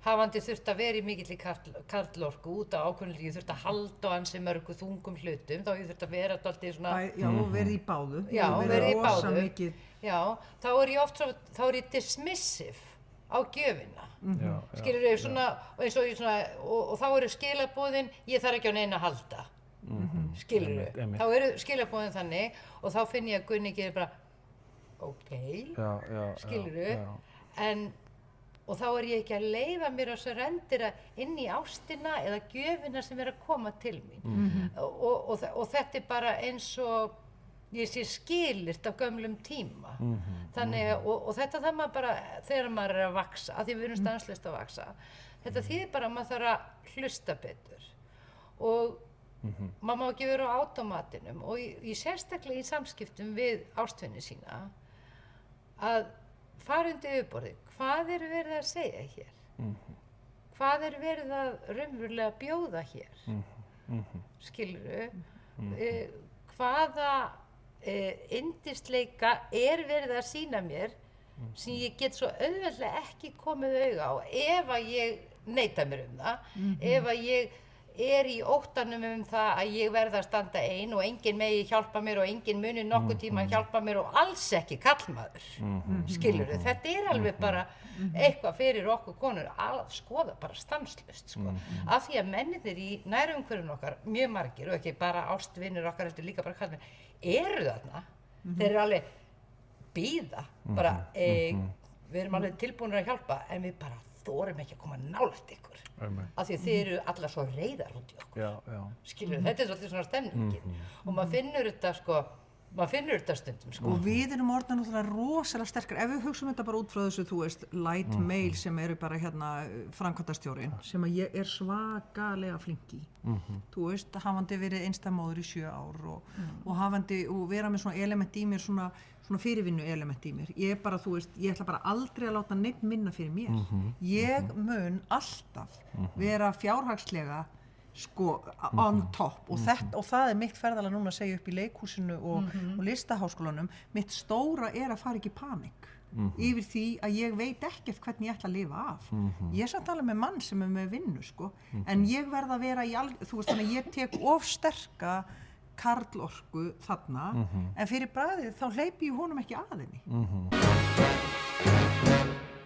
hafandi þurft að vera í mikilli karlorku út á ákveðnu ég þurft að halda á ansi mörgu þungum hlutum, þá ég þurft að vera dálítið svona... Já, og verið í báðu. Já, verið í báðu. Mikið. Já, þá er ég dismissive á gjöfina. Skilur þau svona, og þá eru skilaboðin, ég þarf ekki á neina að halda. Skilur þau. Þá eru skilaboðin þannig og þá finn ég að Gunni gerir bara, skilur þau, og þá er ég ekki að leyfa mér að surrendera inn í ástina eða gjöfina sem að koma til mín. Og þetta er bara eins og ég sé skilyrt af gömlum tíma. Þannig, og þetta þarf maður bara, þegar maður er að vaksa, af því við erum stanslaust að vaksa, þetta þýðir bara að maður þarf að hlusta betur. Og maður má ekki vera á átómatinum og í sérstaklega í samskiptum við ástvini sína að fara undir yfirborðið. Hvað er verið að segja hér? Hvað er verið að raunverulega bjóða hér? Skilurðu? Hvaða yndisleika er verið að sýna mér sem ég get svo auðveldlega ekki komið auga á ef að ég neita mér það, ef að ég er í óttanum það að ég verð að standa ein og enginn megi hjálpa mér og enginn muni nokkuð tíma hjálpa mér og alls ekki karlmaður. Skilurðu? Þetta er alveg bara eitthvað fyrir okkur konur að skoða bara stanslaust, sko. Af því að mennirnir í nærumhverfinu okkar, mjög margir og ekki bara ástvinir okkar heldur líka bara karlmenn, eru þarna. Þeir eru alveg bíða, bara við erum alveg tilbúinir að hjálpa en við bara þorum ekki að koma nálægt ykkur. Af því að þið eru allar svo reiðar út í okkur. Skilur, þetta er svolítið svona stemningin. Og maður finnur þetta, sko, stundum, sko. Og við erum orðin náttúrulega rosalega sterkar. Ef við hugsum þetta bara út frá þessu, þú veist, light male sem eru bara hérna framkvæmdastjórinn, sem að ég er svakalega flink í. Þú veist, hafandi verið einstæðmóðir í 7 ár og hafandi, og vera með svona element í mér, svona fyrirvinnu element í mér. Ég bara, þú veist, ég ætla bara aldrei að láta neitt minna fyrir mér. Ég mun alltaf vera fjárhagslega sko on top og það er mitt ferðalag núna að segja upp í leikhúsinu og listaháskólanum. Mitt stóra er að fara ekki í panik yfir því að ég veit ekkert hvernig ég ætla að lifa af. Ég er samt alveg með mann sem er með vinnu, sko, en ég verð að vera þú veist, þannig að ég tek of sterka karlorku þarna, en fyrir bragðið þá hleypi ég honum ekki að henni.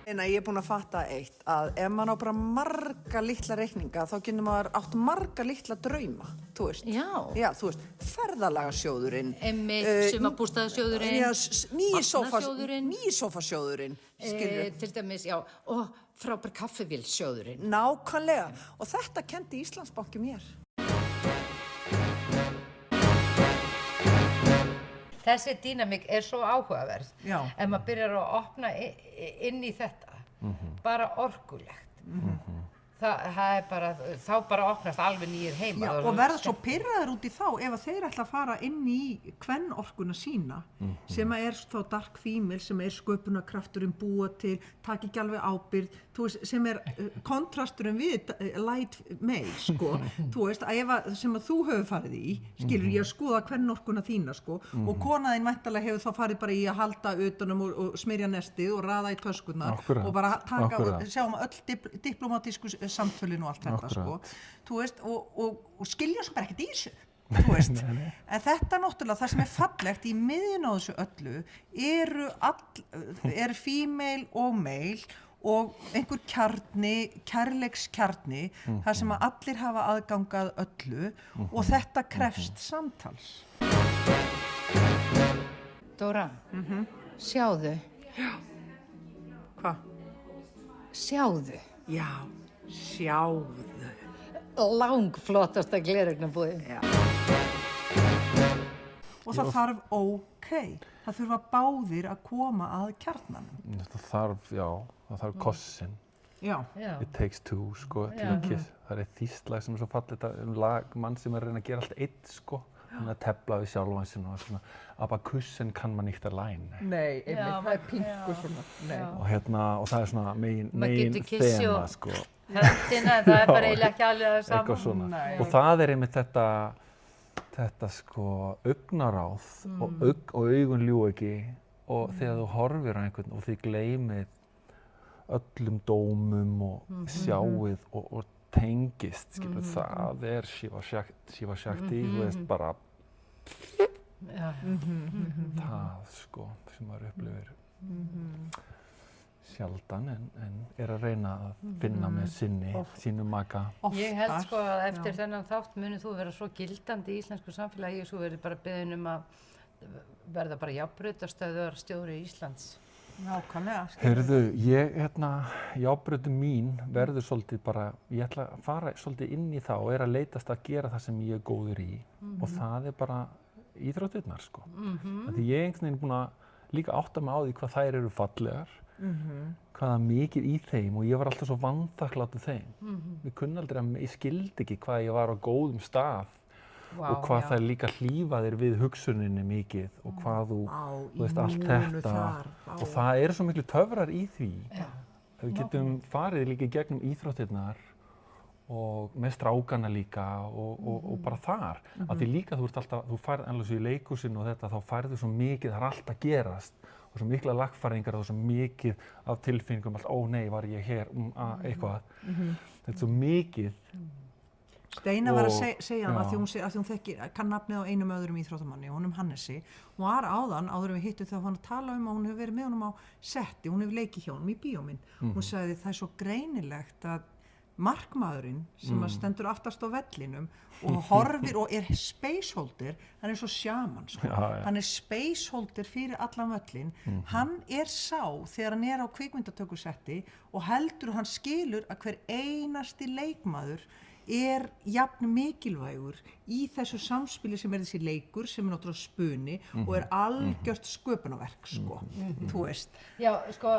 En ég er búin að fatta eitt, að ef maður á bara marga litla reikninga, þá getur maður átt marga litla drauma, þú veist. Já, þú veist, ferðalagarsjóðurinn. Einmitt, sumarbústaðasjóðurinn, vatnasjóðurinn. Nýi sófasjóðurinn, skilurðu. Til dæmis, já, og frábær kaffivélsjóðurinn. Nákvæmlega, og þetta kenndi Íslandsbanki mér. þessi dýnamík er svo áhugaverð. Já. Ef maður byrjar að opna inn í þetta, bara orkulegt. Það er bara, þá bara opnast alveg nýjir heimar. Já, og verða svo pirraður út í þá ef að þeir ætla að fara inn í kvennorkuna sína sem að er þá dark female, sem er sköpunarkrafturinn, búa til, taka ekki alveg ábyrgð, þú veist, sem er kontrasturinn við light male, sko, þú veist, að ef að, sem að þú hefur farið í, skilur ég að skoða kvennorkuna þína, sko, og konaðinn væntanlega hefur þá farið bara í að halda utanum og smyrja nestið og raða í töskurnar og bara taka og sjáum öll diplomatísku samtölin og allt þetta, sko, þú veist, og skilja svo bara ekkert í þessu, þú veist, en þetta náttúrulega, það sem er fallegt í miðjun á þessu öllu er female og male og einhver kærleikskjarni, þar sem að allir hafa aðgangað öllu og þetta krefst samtals. Dóra, sjáðu. Hvað? Sjáðu. Já, sjáðu. Langflottasta gleraugnabúðin. Já. Og það þarf það þurfa báðir að koma að kjarnanum. Það þarf kossinn. Já. It takes two, sko, til að kiss. Það er þýst lag sem er svo fallegt lag, mann sem er að reyna að gera allt einn, sko. Hann að tefla við sjálfan sinn og svona, aber kussen kann man nicht allein. Nei, það er pingu svona. Og það er svona megin þema, sko. Höndina, það er bara eiginlega ekki alveg það saman. Eitthvað svona. Og það er einmitt þetta sko augnaráð og augun ljúga ekki og þegar þú horfir á einhvern og þið gleymið öllum dómum og sjáið og tengist, skilur, það er Shiva Shakti, þú veist, bara það, sko, sem maður upplifir sjaldan en er að reyna að finna með sínum maka. Ég held sko að eftir þennan þátt munir þú vera svo gildandi í íslensku samfélagi og svo verður bara beðin að verða bara járnbrautastöðvar stjóri Íslands. Nákvæmlega. Heyrðu, járnbrautin mín verður svolítið bara, ég ætla að fara svolítið inn í það og er að leitast að gera það sem ég er góður í og það er bara íþróttirnar, sko. Því ég er einhvern veginn búin að líka átta mig á því hvað þær eru fallegar, hvað það mikið í þeim og ég var alltaf svo vanþakklátur þeim. Ég skildi ekki hvað ég var á góðum stað og hvað það líka hlífaðir við hugsuninni mikið og hvað þú veist, allt þetta og það eru svo miklu töfrar í því. Við getum farið líka í gegnum íþróttirnar og með strákana líka og bara þar. Af því líka þú færð ennlega svo í leikhúsinu og þetta, þá færðu svo mikið, það er allt að gerast og svo mikla lagfæringar og svo mikið af tilfinningum, allt, ó nei, var ég hér, eitthvað. Þetta er svo mikið. Steina var að segja að því hún kann nafnið á einum öðrum íþróttamanni, honum Hannesi. Hún var áður við hittum þegar hann tala að hún hefur verið með honum á setti, hún hefur leikið hjá honum í bíómynd. Hún sagði það er svo greinilegt að markmaðurinn sem stendur aftast á vellinum og horfir og er spaceholder, hann er svo sjaman, sko. Hann er spaceholder fyrir allan völlin. Hann er sá þegar hann er á kvikmyndatökusetti og heldur og hann skilur að hver einasti leikmaður er jafn mikilvægur í þessu samspili sem er þessi leikur sem er náttúrulega spuni og er algjört sköpunarverk, sko, þú veist. Já, sko,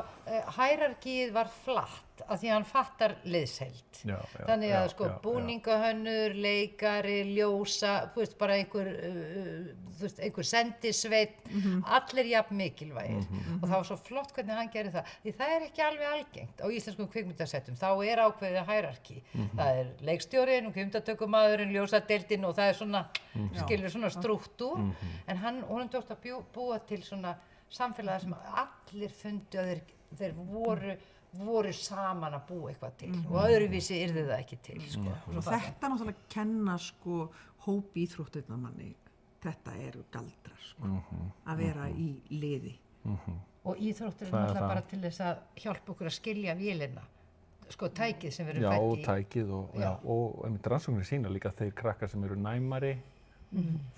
hierarkíið var flatt af því að hann fattar liðsheild. Þannig að sko búningahönnur, leikari, ljósa, þú veist, bara einhver sendisveit, allir jafn mikilvægir. Og það var svo flott hvernig hann gerði það. Því það er ekki alveg algengt á íslenskum kvikmyndasettum. Þá er ákveðið hierarkí. Það er leikstjórinn, kvikmyndatökumaðurinn, ljósadeildin og það er svona, skilur, svona strúktúr. En honum tókst að búa til svona samfélagi sem allir fundu að þeir voru saman að búa eitthvað til og öðruvísi yrði það ekki til, sko. Og þetta náttúrulega kenna, sko, hópi íþróttirnamanni, þetta eru galdrar, sko, að vera í liði. Og íþróttir er náttúrulega bara til þess að hjálpa okkur að skilja vélina, sko, tækið sem við erum fædd í. Já, tækið og rannsóknir sýna líka þeir krakkar sem eru næmari,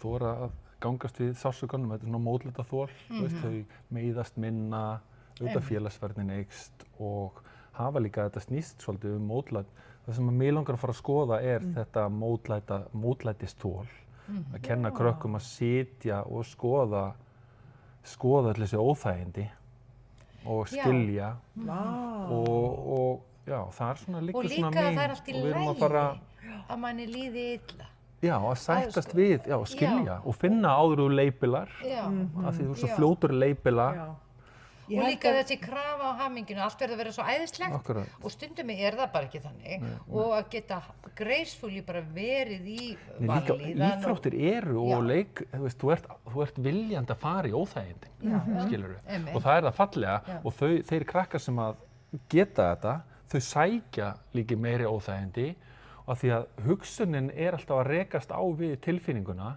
þora að gangast við sársaukanum, þetta er svona mótlæta þol, þau meiðast minna, auðvitað félagsfærnin eykst og hafa líka þetta snýst svolítið mótlæt. Það sem mig langar að fara að skoða er þetta mótlætistól, að kenna krökkum að sitja og skoða skoða öll þessi óþægindi og skilja Vá. og já, það svona Og liggur líka svona að mín það er allt í og við erum að lagi fara, að manni líði illa. já, að sættast við, já, skilja og finna áður þú leipilar, Já. af því þú er svo Já. fljótur að leipila. Já. Og líka þessi krafa á hamminginu, allt verður að vera svo æðislegt Akkurat. og stundum er það bara ekki þannig og að geta gracefully bara verið í Nei, líka vanlíðan íþróttir eru Já. og leik, þú veist, þú ert viljandi að fara í óþægindin, skilurðu. Einmitt. Og það er það fallega og þeir krakkar sem að geta þetta, þau sækja líka meiri óþægindi og því að hugsunin er alltaf að rekast á við tilfinninguna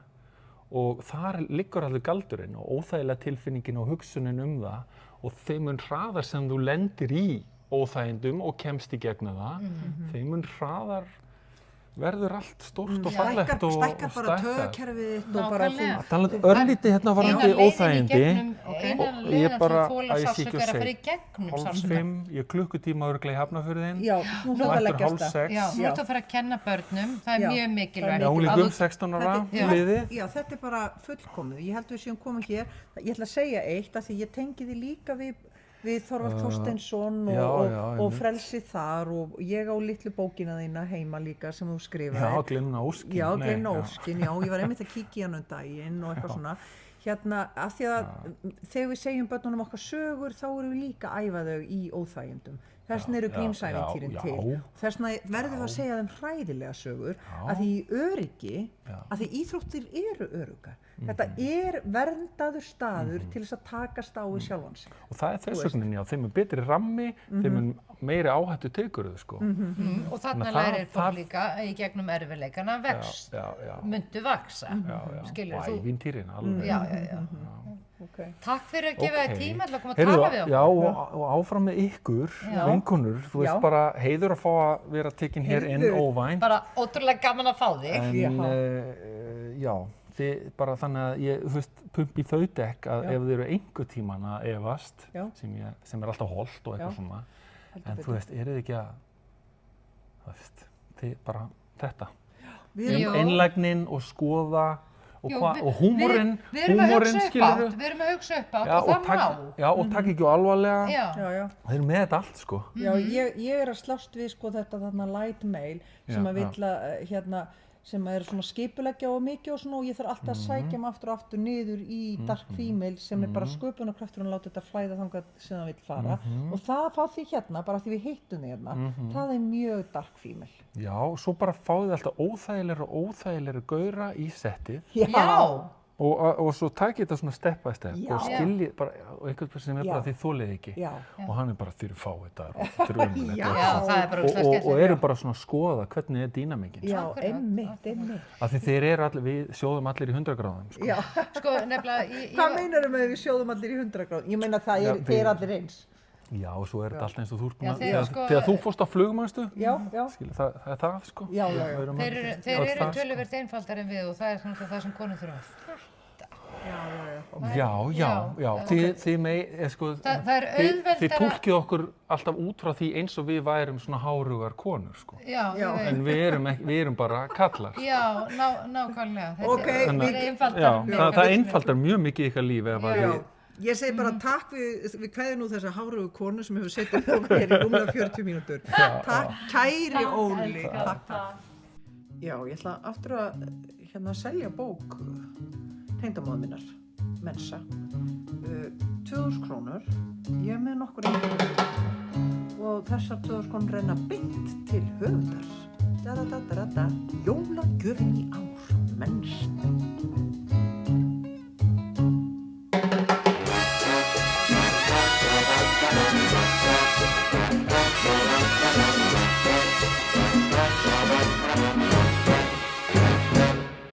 og þar liggur alveg galdurinn og óþægilega tilfinningin og hugsunin það og þeim mun hraðar sem þú lendir í óþægindum og kemst í gegnum það, þeim mun hraðar verður allt stórt og fallegt og Stækkar bara stækkar. tögkerfið og bara Nákvæmlega. Að tala örlítið hérna varandi óþægindi Eina og leiðin ég til bara, að þola að ég sé sársauka ekki er að að fara segja, í gegnum hálf sársauka. 5, ég er klukkutíma örugglega í Hafnarfjörðin Já, nú og þarf að eftir leggjast hálf það. 6, Já, nú Já. ertu að fara að kenna börnum, það er Já. mjög mikilvægt. já, að unglingur, þú- 16 ára, Já. liðið. Já, þetta er bara fullkomið. Ég held við séum komið hér. Ég ætla að segja eitt, af því ég tengi því líka við Þorvald Þorsteinsson já, og einmitt. frelsið þar og ég á litlu bókina þína heima líka sem þú skrifaði. Já, Glenna Óskin. Já, Nei, Glenna já. Óskin, já, ég var einmitt að kíkja í hann daginn og eitthvað svona. Hérna, af því að þegar við segjum börnunum okkar sögur, þá erum við líka að æfa þau í óþægindum. Þess vegna eru já, Grímsævintýrin já, til. já. Þess vegna verðum við að segja þeim hræðilega sögur, að því í öryggi, Já. að því íþróttir eru öruggar. Þetta er verndaður staður til þess að takast á við sjálfan sig. Og það er þess vegna, já, þeim er betri rammi, þeim er meiri áhættu tekurðu, sko. Og þarna Þannig að lærir fólk það- líka í gegnum erfiðleikana vext, Já, myndu vaksa, já, skilur og þú? ævintýrin, alveg. Já. Okay. Takk fyrir að gefa þér Ok. tíma til að koma að Heyrðu, tala við okkur. já, og áfram með ykkur, Já. vinkonur, þú veist Já. bara heiður að fá að vera tekin hér inn Heyrðu. óvænt. Bara ótrúlega gaman að fá þig. En já, þið bara þannig að ég, þú veist, pump í þau dekk að Já. ef þið eru einhver tíman að efast, Já. sem er alltaf hollt og eitthvað Já. svona, Heldur en betur. þú veist, eru þið ekki að, þú veist, þið bara þetta, Við Jú. einlægnin og skoða og, Jú, og húmorinn, við erum að hugsa upp skilurðu, átt, við erum að hugsa upp átt já, og það má. já, og takk ekki á alvarlega, Já. Já. þeir eru með þetta allt, sko. Já, ég er að slást við sko þetta þarna light mail sem Já, að vill að hérna sem er svona skipuleggja og mikið og svona og ég þarf alltaf að sækja mig aftur og aftur niður í dark female sem er bara sköpunarkrafturinn að láta þetta flæða þangað sem það vill fara og það að fá því hérna, bara því við hittum því hérna, það er mjög dark female. Já, svo bara fáið þið alltaf óþægilegri gaura í settið Já. og svo takið þetta svona step by step Já. og skiljið bara, og einhvern sem er bara Já. þið þolið ekki Já. og hann er bara þið eru fáið þetta og þetta er umlega Já. Já, það er bara og, ótrúlega og skemmtilegt. eru bara svona að skoða hvernig er dýnamikinn Já, Akkurat, einmitt. af því þeir eru allir, við sjóðum allir í 100 gráðum sko. Já, Sko, nefnilega, hvað meinar með við sjóðum allir í 100 gráð? Ég meina það Já, þeir allir eins. Já, og svo er þetta alltaf eins og þú ert búin Já, að þeir sko- þegar þú fórst á flugmannstu Já. það er það sko Já. Þeir öll eru það, sko. töluvert einfaldar en við og það er svona það sem konur þurfa. Já, þið megi, sko, Það er þið auðveldara- túlkið okkur alltaf út frá því eins og við værum svona hárugar konur, sko. Já, Já. ég En veit. við erum bara kallar. Já, nákvæmlega. Þetta Ok, er- við- það einfaldar Já, mjög. það einfaldar mjög mikið ykkar líf ef að Já, þið, ég segi bara takk við kveðum nú þessa hárugu konu sem hefur setið með okkur hér í rúmlega 40 mínútur. Takk, kæri Óli. Takk. Já, ég ætla aftur að hérna selja bók tengdamóður minnar, Mensa. 2000 krónur, ég er með nokkur einhverjum og þessar 2000 krónur renna beint til höfundar. Jólagjöfin í ár, Mensa.